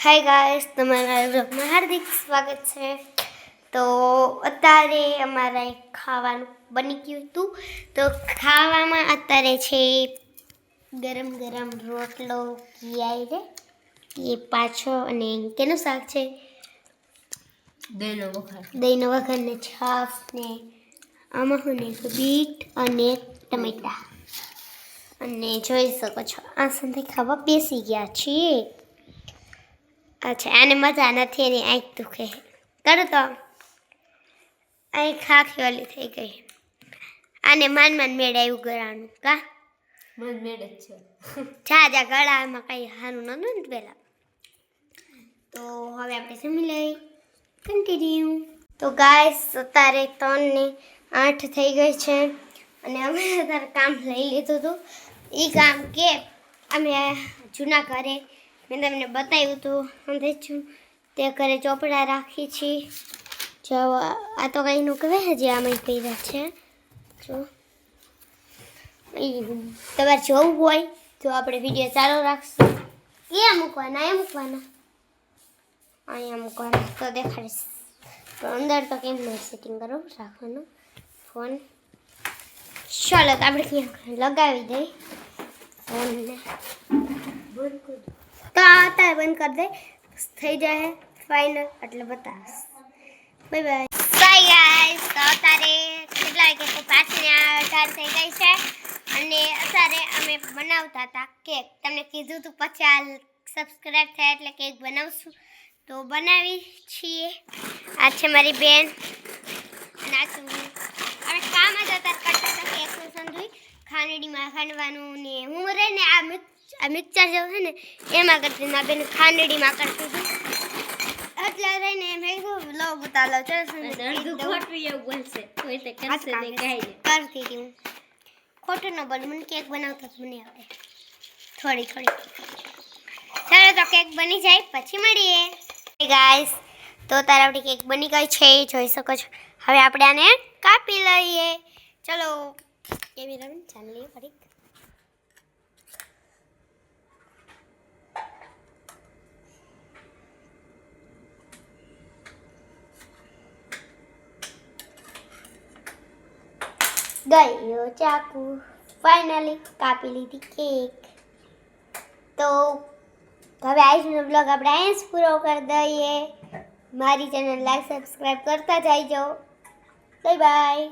Hi guys, તમારા વ્લોગમાં હાર્દિક સ્વાગત છે। તો અત્યારે અમારા ખાવાનું બની ગયું હતું। તો ખાવામાં અત્યારે છે ગરમ ગરમ રોટલો કિયાઈ રે એ પાછો અને કેનું શાક છે દહીંનો વઘાર ને છાશ ને આમાં હું ને બીટ અને ટમેટા અને જોઈ શકો છો આ સાથે ખાવા બેસી ગયા છીએ। अच्छा आने मजा नहीं एनी आँख दुखे करो तो आँख आँखी वाली थी गई आने मन मन मेड़ायु गळानु का मन मेड़े छे जा जा गळामां कई हारू नहोतुं ने पेला तो हवे आपणे जमी लई कन्टिन्यू। तो गाइस अत्यारे 3:08 થઈ ગઈ છે અને અમે અત્યારે કામ લઈ લીધું હતું। એ કામ કે અમે જૂના ઘરે મેં તમને બતાવ્યું હતું સમજે છું તે ઘરે ચોપડા રાખી છે। જો આ તો કંઈનું કહેવાય હજી આમાં કર્યા છે જો તમારે જોવું હોય તો આપણે વિડીયો ચાલુ રાખશું। ક્યાં મૂકવાના અહીંયા મૂકવાના તો દેખાડીશ તો અંદર તો કેમ નહીં સેટિંગ કરો રાખવાનું ફોન। ચાલો તો આપણે ક્યાં લગાવી દઈએ ફોનને तो आता है बंद कर दे થઈ જાય ફાઇનલ એટલે બતાસ બાય બાય બાય ગાઈસ। તો અત્યારે કેટલા વાગે તો 5:18 થઈ ગઈ છે અને અત્યારે અમે બનાવતા હતા કેક। તમને કીધું તું 50 સબસ્ક્રાઇબ થયા એટલે કેક બનાવશું તો બનાવી છીએ। આ છે મારી બેન અને આ છું અમે કામ જ અત્યારે કરતા હતા કેકનું સંધુઈ ખાંડડીમાં ખાંડવાનું ને હું રે ને આ મિક્સર जो है ने एमा करती ना बेन खांडड़ी में करती थी એટલે રહીને મેં કીધું લો બતા લો ચલ દર્દ ખોટવી એવું બોલશે કોઈ તે કરશે ને ગાઈને કરતી હતી ખોટું ન બોલ મને કેક બનાવતા મને આવડે થોડી ચાલો તો કેક બની જાય પછી મળીએ। હે ગાઈસ તો તાર આપણી કેક બની ગઈ છે જોઈ શકો છો। હવે આપણે આને કાપી લઈએ ચલો કેમેરામેન ચાલ લઈએ ફરી गयो चाकू फाइनली कापी लीधी केक। तो हवे આજનો બ્લોગ આપણે અહીં જ પૂરો કરી દઈએ। મારી ચેનલ લાઈક સબસ્ક્રાઇબ કરતા જજો। Bye bye.